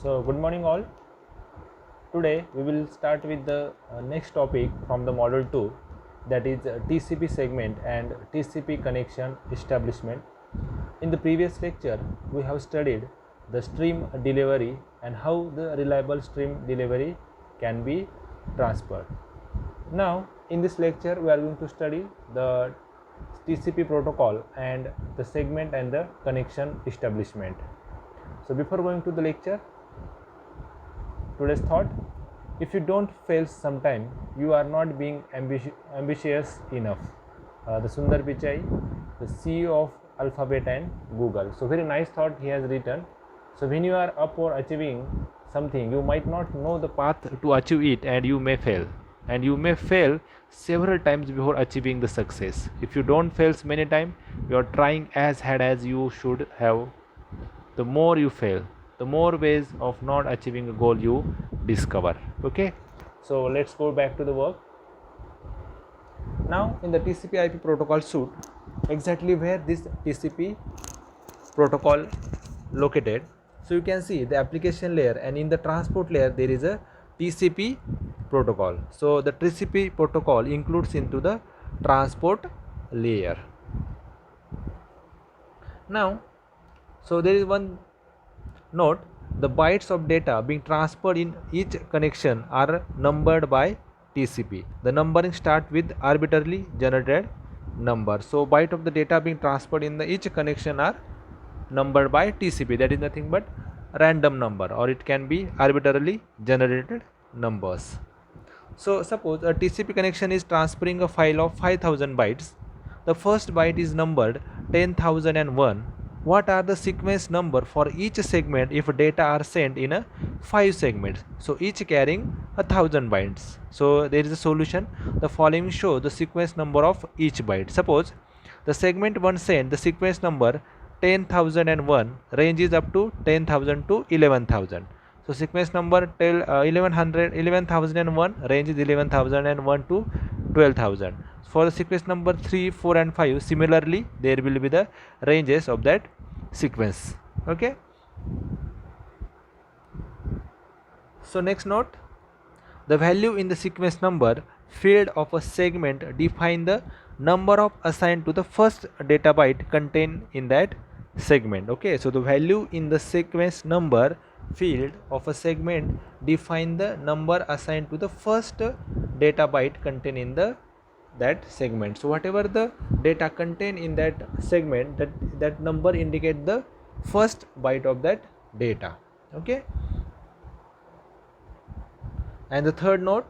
So good morning all. Today we will start with the next topic from the model 2, that is TCP segment and TCP connection establishment. In the previous lecture we have studied the stream delivery and how the reliable stream delivery can be transferred. Now in this lecture we are going to study the TCP protocol and the segment and the connection establishment. So before going to the lecture, today's thought: if you don't fail sometime, you are not being ambitious enough. The Sundar Pichai, the CEO of Alphabet and Google. So very nice thought he has written. So when you are up for achieving something, you might not know the path to achieve it, and you may fail. And you may fail several times before achieving the success. If you don't fail many times, you are trying as hard as you should have. The more you fail, the more ways of not achieving a goal you discover. Okay, so let's go back to the work. Now in the TCP IP protocol suite, exactly where this TCP protocol located, so you can see the application layer, and in the transport layer there is a TCP protocol. So the TCP protocol includes into the transport layer. Now, so there is one note: the bytes of data being transferred in each connection are numbered by TCP. The numbering starts with arbitrarily generated number. So byte of the data being transferred in each connection are numbered by TCP. That is nothing but random number, or it can be arbitrarily generated numbers. So suppose a TCP connection is transferring a file of 5000 bytes. The first byte is numbered 10,001. What are the sequence number for each segment if data are sent in a 5 segments? So each carrying 1000 bytes. So there is a solution. The following show the sequence number of each byte. Suppose the segment 1 sent the sequence number 10,001, ranges up to 10,000 to 11,000. So sequence number till 11,001, range is 11,001 to 12,000. For the sequence number 3, 4 and 5, similarly there will be the ranges of that sequence. Okay. So next note: the value in the sequence number field of a segment define the number of assigned to the first data byte contained in that segment. Okay, so the value in the sequence number field of a segment define the number assigned to the first data byte contained in that segment. So whatever the data contained in that segment, that number indicate the first byte of that data. Okay. And the third note: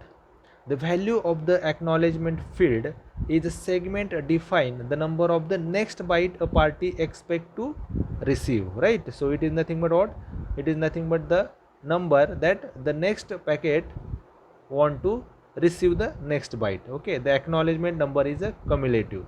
the value of the acknowledgement field is a segment define the number of the next byte a party expect to receive, right? So it is nothing but what? It is nothing but the number that the next packet want to receive the next byte. Okay, the acknowledgement number is a cumulative.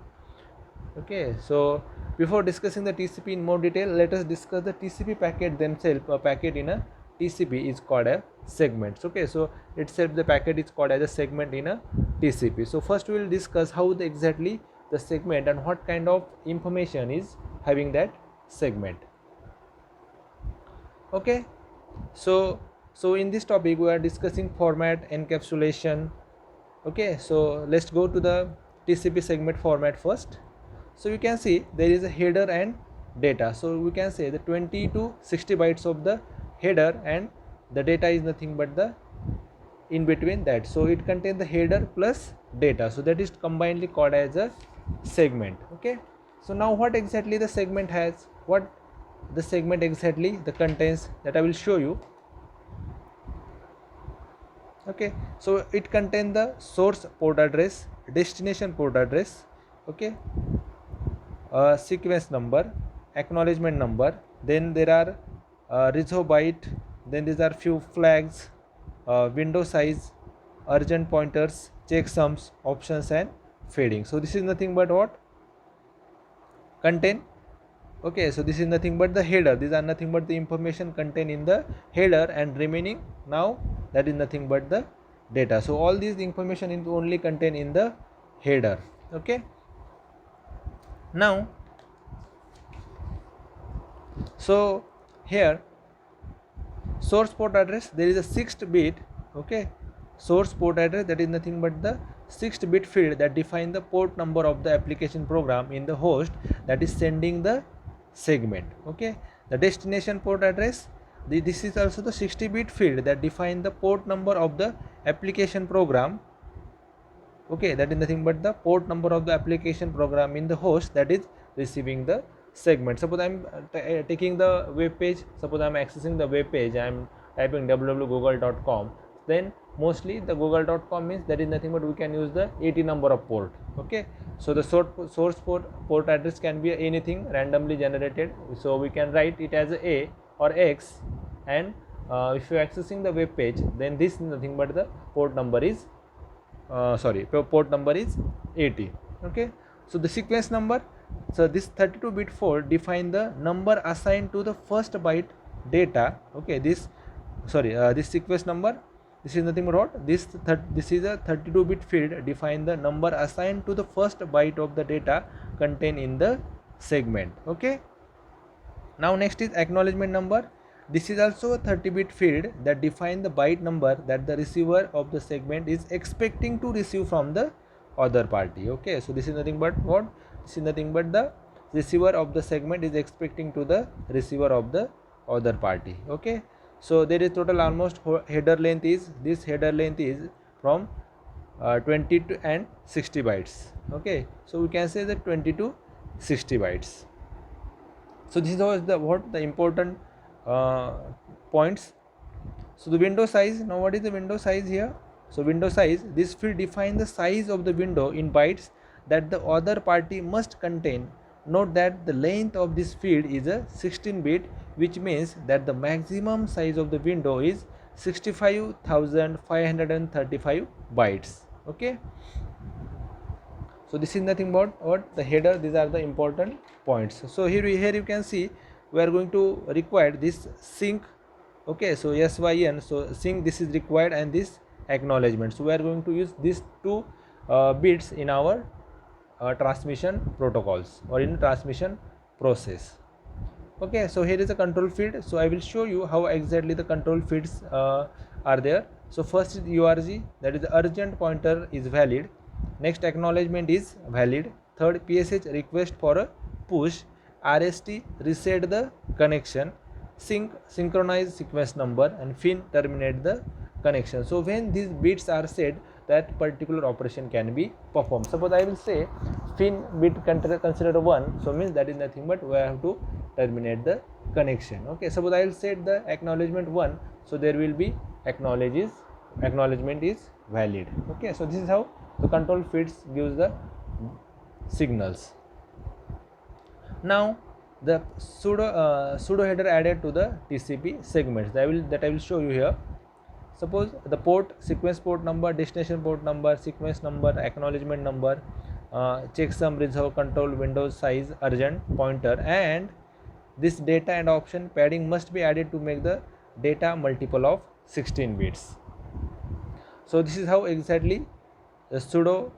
Okay, so before discussing the TCP in more detail, let us discuss the TCP packet themselves. A packet in a TCP is called a segments. Okay, so itself the packet is called as a segment in a TCP. So first we will discuss how exactly the segment and what kind of information is having that segment. Okay, so in this topic we are discussing format, encapsulation. Okay, so let's go to the TCP segment format first. So you can see there is a header and data. So we can say the 20 to 60 bytes of the header, and the data is nothing but the in between that. So it contains the header plus data. So that is combinedly called as a segment. Okay. So now what exactly the segment has? What the segment exactly the contains, that I will show you. Okay. So it contains the source port address, destination port address. Okay. Sequence number, acknowledgement number, then there are reso byte, then these are few flags, window size, urgent pointers, checksums, options and fading. So this is nothing but what? Contain. Okay, so this is nothing but the header. These are nothing but the information contained in the header, and remaining now that is nothing but the data. So all these information is only contained in the header. Okay. Now, so here, source port address, there is a 6th bit, okay, source port address, that is nothing but the 6th bit field that define the port number of the application program in the host that is sending the segment. Okay, the destination port address, this is also the 60-bit field that define the port number of the application program. Okay, that is nothing but the port number of the application program in the host that is receiving the segment. Suppose I am taking the web page, suppose I am accessing the web page, I am typing www.google.com, then mostly the google.com means that is nothing but we can use the 80 number of port. Okay, so the source port address can be anything randomly generated, so we can write it as a or x, and if you are accessing the web page, then this is nothing but the port number is port number is 80. Okay, so the sequence number, so this 32-bit fold define the number assigned to the first byte data. Okay, this sequence number, this is nothing but what, this is a 32-bit field define the number assigned to the first byte of the data contained in the segment. Okay, now next is acknowledgement number. This is also a 30-bit field that define the byte number that the receiver of the segment is expecting to receive from the other party. Okay, so this is nothing but what, this is nothing but the receiver of the segment is expecting to the receiver of the other party. Okay, so there is total almost header length is, this header length is from 20 to and 60 bytes. Okay, so we can say that 20 to 60 bytes. So this is what the important points. So the window size, now what is the window size here? So window size, this field define the size of the window in bytes that the other party must contain. Note that the length of this field is a 16-bit, which means that the maximum size of the window is 65,535 bytes. Okay, so this is nothing but what, the header, these are the important points. So here you can see we are going to require this sync. Okay, so SYN, so sync, this is required, and this acknowledgement. So we are going to use these two bits in our transmission protocols or in transmission process. Okay, so here is a control field. So I will show you how exactly the control fields are there. So first is URG, that is the urgent pointer is valid. Next, acknowledgement is valid. Third, PSH request for a push. RST reset the connection. Sync synchronize sequence number, and fin terminate the connection. So when these bits are set, that particular operation can be performed. Suppose I will say fin bit considered 1, so means that is nothing but we have to terminate the connection. Okay, suppose I will set the acknowledgement 1, so there will be acknowledgement is valid. Okay, so this is how the control fields gives the signals. Now the pseudo header added to the TCP segments, that I will show you here. Suppose the port, sequence port number, destination port number, sequence number, acknowledgement number, checksum, resolve, control, window size, urgent, pointer, and this data and option padding must be added to make the data multiple of 16 bits. So this is how exactly the pseudo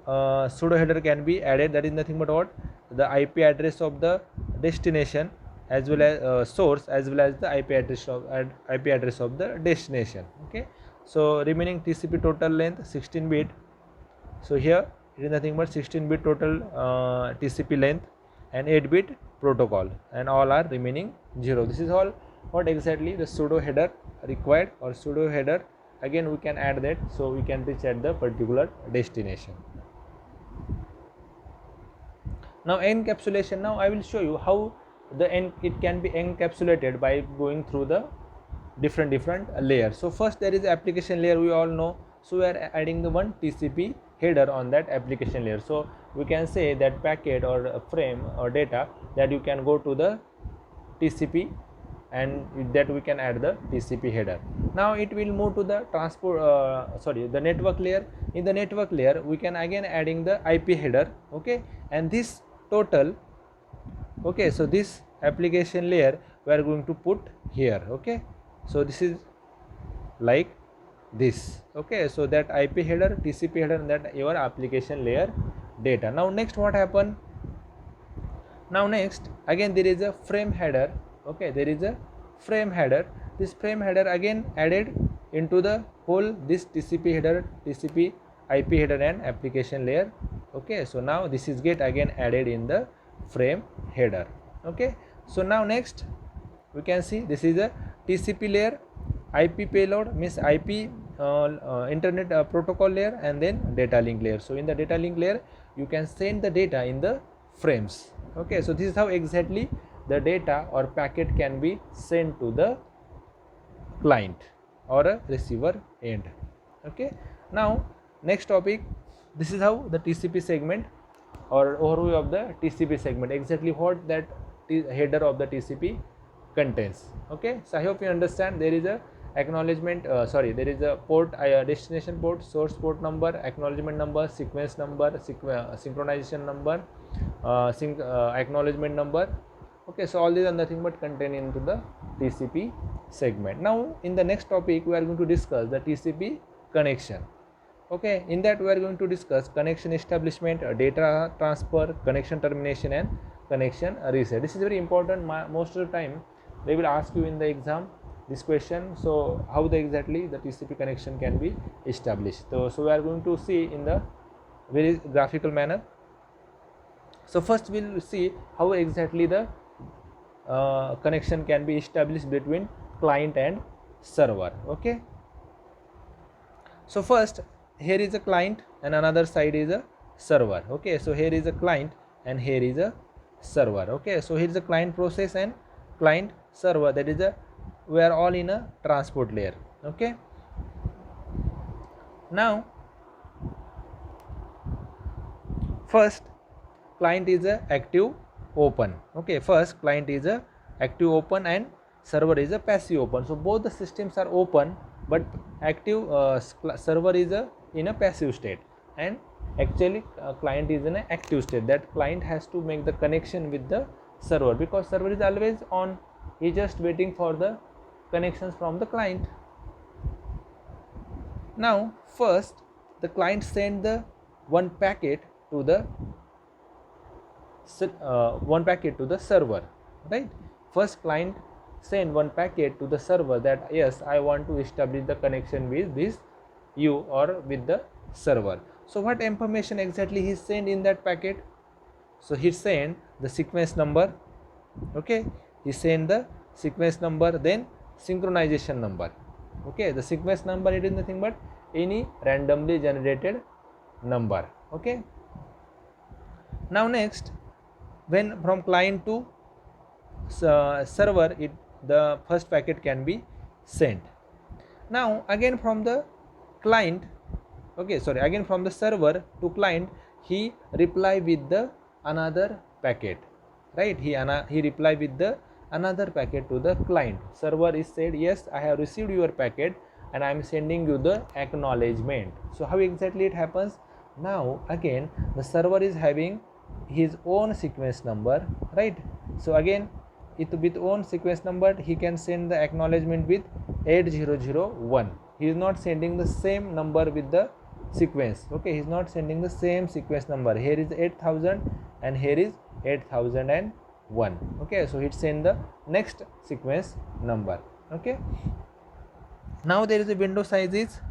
header can be added. That is nothing but what, the IP address of the destination as well as source, as well as the IP address of the destination. Okay, so remaining TCP total length 16-bit. So here it is nothing but 16-bit total TCP length and 8-bit protocol, and all are remaining 0. This is all what exactly the pseudo header required, or pseudo header. Again we can add that, so we can reach at the particular destination. Now encapsulation. Now I will show you how it can be encapsulated by going through the different layers. So first there is the application layer, we all know. So we are adding the one TCP header on that application layer. So we can say that packet or a frame or data that you can go to the TCP, and with that we can add the TCP header. Now it will move to the the network layer. In the network layer we can again adding the IP header. Okay, and this total, okay, so this application layer we are going to put here. Okay, so this is like this. Okay, so that IP header, TCP header, and that your application layer data. Now next what happen? Now next again there is a frame header. Okay, there is a frame header this frame header again added into the whole this TCP header, TCP IP header and application layer. Okay, so now this is get again added in the frame header. Okay, so now next we can see this is a TCP layer, IP payload means IP internet protocol layer, and then data link layer. So in the data link layer you can send the data in the frames. Okay, so this is how exactly the data or packet can be sent to the client or a receiver end. Okay, now next topic, this is how the TCP segment or overview of the TCP segment, exactly what that header of the TCP contains. Okay, so I hope you understand. There is a acknowledgement there is a port, destination port, source port number, acknowledgement number, sequence number, synchronization number, acknowledgement number. Okay, so all these are nothing but contained into the TCP segment. Now in the next topic we are going to discuss the TCP connection. Okay, in that we are going to discuss connection establishment, data transfer, connection termination and connection reset. This is very important. Most of the time they will ask you in the exam this question. So how exactly the TCP connection can be established. So we are going to see in the very graphical manner. So first we will see how exactly the connection can be established between client and server. Okay, so first here is a client and another side is a server. Okay, so here is a client and here is a server. Okay, so here is a client process and client server, that is a we are all in a transport layer. Okay, now first client is a active open. Okay, first client is a active open and server is a passive open. So both the systems are open, but active server is in a passive state, and actually client is in an active state. That client has to make the connection with the server, because server is always on, he just waiting for the connections from the client. Now first the client send the one packet to the server, right? First client send one packet to the server that yes, I want to establish the connection with this you or with the server. So what information exactly he send in that packet? So he send the sequence number. Okay, he send the sequence number, then synchronization number. Okay, the sequence number, it is nothing but any randomly generated number. Okay, now next, when from client to server, the first packet can be sent. Now again from the client, again from the server to client, he reply with the another packet, right? He reply with the another packet to the client. Server is said, yes, I have received your packet and I am sending you the acknowledgement. So how exactly it happens? Now again the server is having his own sequence number, right? So again with own sequence number, he can send the acknowledgement with 8001. He is not sending the same number with the sequence. Okay, he is not sending the same sequence number. Here is 8000 and here is 8001. Okay, so it send the next sequence number. Okay, now there is a window size is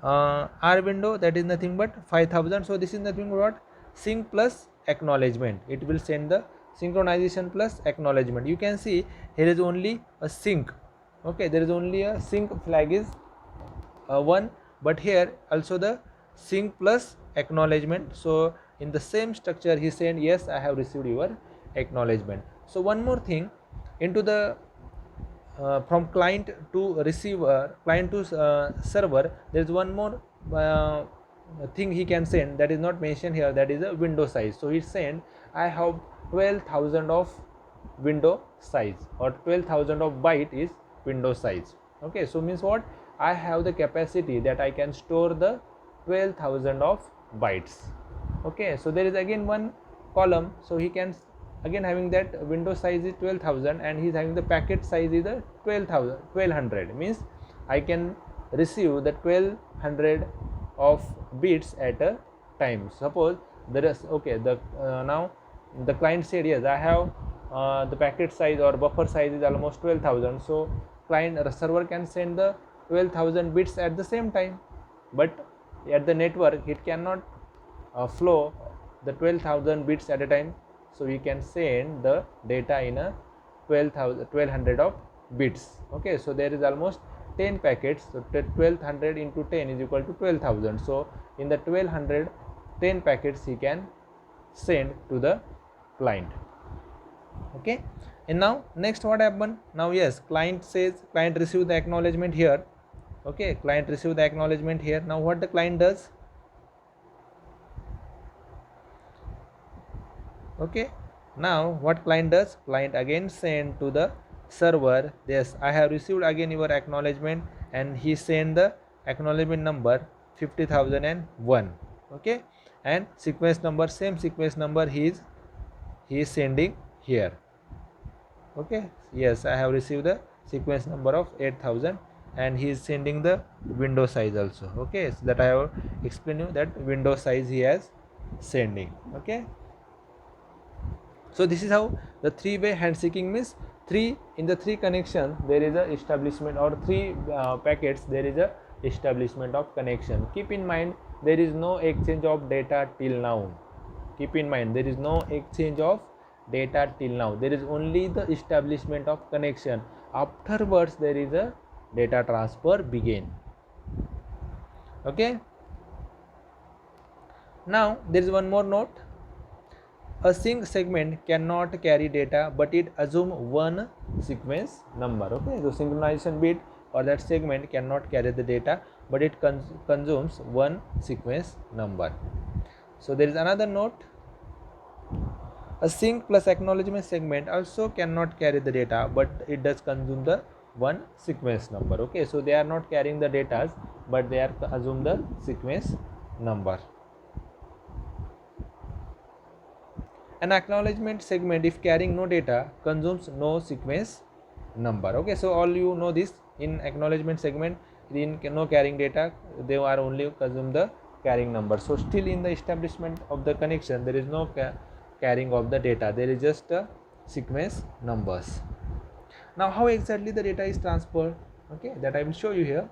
R window, that is nothing but 5000. So this is nothing but sync plus acknowledgement. It will send the synchronization plus acknowledgement. You can see here is only a sync. Okay, there is only a sync flag is 1, but here also the sync plus acknowledgement. So in the same structure he said, yes, I have received your acknowledgement. So one more thing, into the from client to receiver, client to server, there is one more thing he can send that is not mentioned here, that is a window size. So he send, I have 12,000 of window size, or 12,000 of byte is window size. Okay, so means what? I have the capacity that I can store the 12,000 of bytes. Okay, so there is again one column, so he can again having that window size is 12,000 and he is having the packet size is the 1200, means I can receive the 1200 of bits at a time. Suppose there is, okay, the now the client said, yes, I have the packet size or buffer size is almost 12,000. So client server can send the 12,000 bits at the same time, but at the network it cannot flow the 12,000 bits at a time. So we can send the data in a 1200 of bits. Okay, so there is almost 10 packets, so 1200 into 10 is equal to 12,000. So in the 1200, 10 packets he can send to the client. Okay, and now next what happened? Now yes, client says, client receive the acknowledgement here. Okay, client receive the acknowledgement here. Now what the client does? Okay, now what client does? Client again send to the server, yes, I have received again your acknowledgement, and he send the acknowledgement number 50,001. Okay, and sequence number, same sequence number he is sending here. Okay, yes, I have received the sequence number of 8,000, and he is sending the window size also. Okay, so that I have explained you that window size he has sending. Okay, so this is how the three-way handshaking means. In the three connection there is a establishment, or three packets there is a establishment of connection. Keep in mind there is no exchange of data till now. Keep in mind there is no exchange of data till now. There is only the establishment of connection. Afterwards there is a data transfer begin. Okay, now there is one more note. A sync segment cannot carry data, but it assumes one sequence number. Okay, so synchronization bit or that segment cannot carry the data, but it consumes one sequence number. So there is another note. A sync plus acknowledgement segment also cannot carry the data, but it does consume the one sequence number. Okay, so they are not carrying the data, but they are assume the sequence number. An acknowledgement segment, if carrying no data, consumes no sequence number. Okay, so all you know this, in acknowledgement segment, in no carrying data, they are only consume the carrying number. So still in the establishment of the connection there is no carrying of the data, there is just a sequence numbers. Now how exactly the data is transferred? Okay, that I will show you here.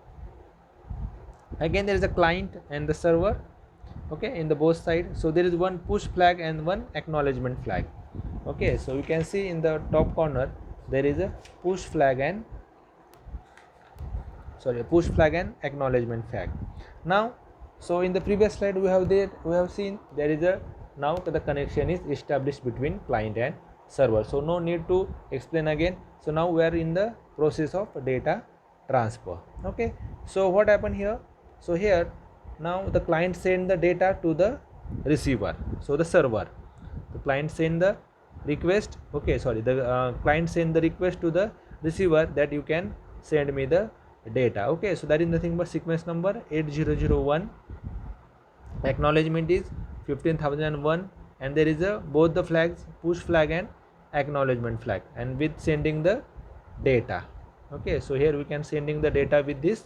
Again there is a client and the server. Okay, in the both side. So there is one push flag and one acknowledgement flag. Okay, so you can see in the top corner there is a push flag and acknowledgement flag. Now, so in the previous slide we have seen there is a, now the connection is established between client and server, so no need to explain again. So now we are in the process of data transfer. Okay, so what happened here? So here now the client send the data to the receiver. So the server, the client send the request. Okay, sorry, the client send the request to the receiver that you can send me the data. Okay, so that is nothing but sequence number 8001, acknowledgement is 15,001, and there is a both the flags, push flag and acknowledgement flag, and with sending the data. Okay, so here we can sending the data with this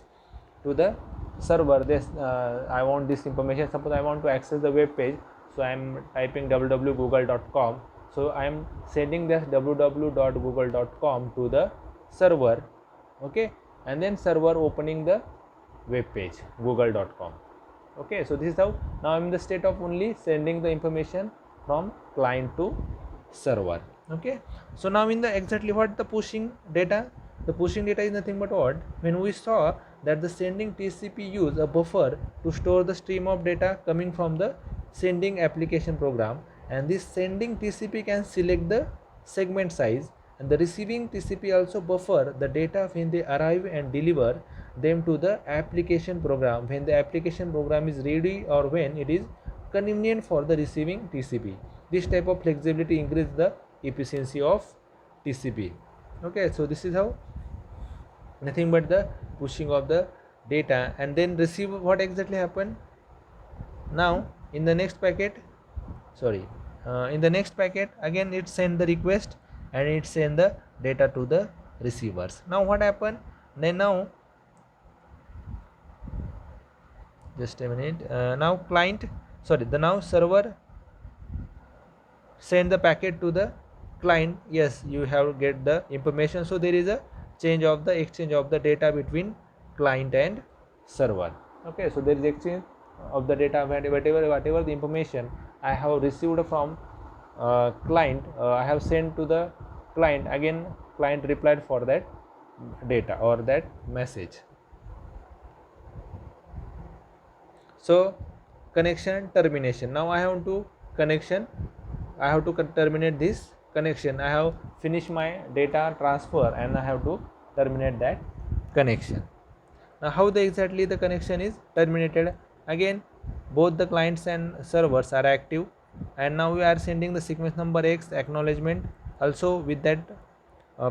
to the server. This I want this information, suppose I want to access the web page, so I am typing www.google.com. so I am sending this www.google.com to the server. Okay, and then server opening the web page google.com. Okay, so this is how now I am in the state of only sending the information from client to server. Okay, so now in the exactly what the pushing data, the pushing data is nothing but what, when we saw that the sending TCP use a buffer to store the stream of data coming from the sending application program, and this sending TCP can select the segment size, and the receiving TCP also buffer the data when they arrive and deliver them to the application program when the application program is ready or when it is convenient for the receiving TCP. This type of flexibility increases the efficiency of TCP. Okay, so this is how nothing but the pushing of the data, and then receive what exactly happened. Now in the next packet, in the next packet again it send the request and it send the data to the receivers. Now what happened then? Now just a minute, now client, now server send the packet to the client, yes, you have get the information. So there is a change of the exchange of the data between client and server. Okay, so there is exchange of the data, whatever the information I have received from client, I have sent to the client. Again client replied for that data or that message. So connection termination. Now I have to terminate this connection. I have finished my data transfer and I have to terminate that connection. Now how exactly the connection is terminated? Again, both the clients and servers are active, and now we are sending the sequence number X acknowledgement also with that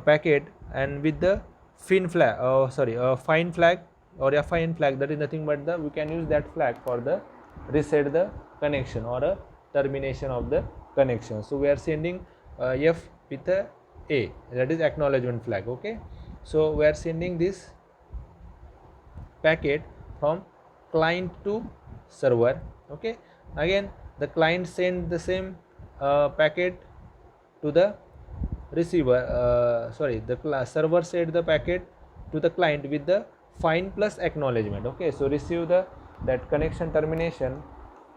packet, and with the fine flag or a fine flag, that is nothing but we can use that flag for the reset the connection or a termination of the connection. So we are sending F with a that is acknowledgement flag. Okay, so we are sending this packet from client to server. Okay, again the client send the same packet to the receiver, the server send the packet to the client with the fine plus acknowledgement. Okay, so receive the that connection termination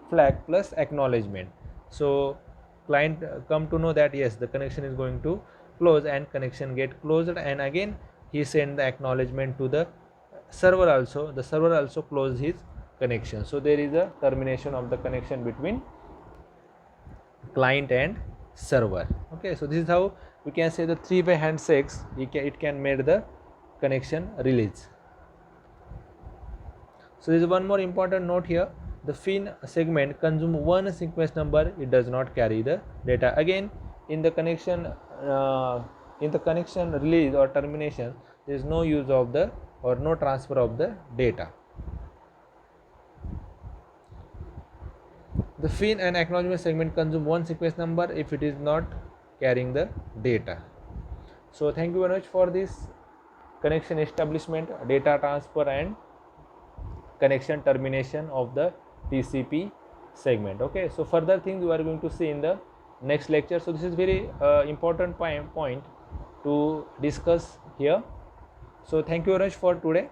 flag plus acknowledgement. So client come to know that yes, the connection is going to close, and connection get closed, and again he send the acknowledgement to the server also. The server also close his connection. So there is a termination of the connection between client and server. Okay, so this is how we can say the three-way handshakes. It can make the connection release. So there is one more important note here. The FIN segment consume one sequence number. It does not carry the data. Again, in the connection release or termination, there is no use of the or no transfer of the data. The FIN and acknowledgement segment consume one sequence number if it is not carrying the data. So thank you very much for this connection establishment, data transfer and connection termination of the TCP segment. Okay, so further things we are going to see in the next lecture. So this is very important point to discuss here. So thank you very much for today.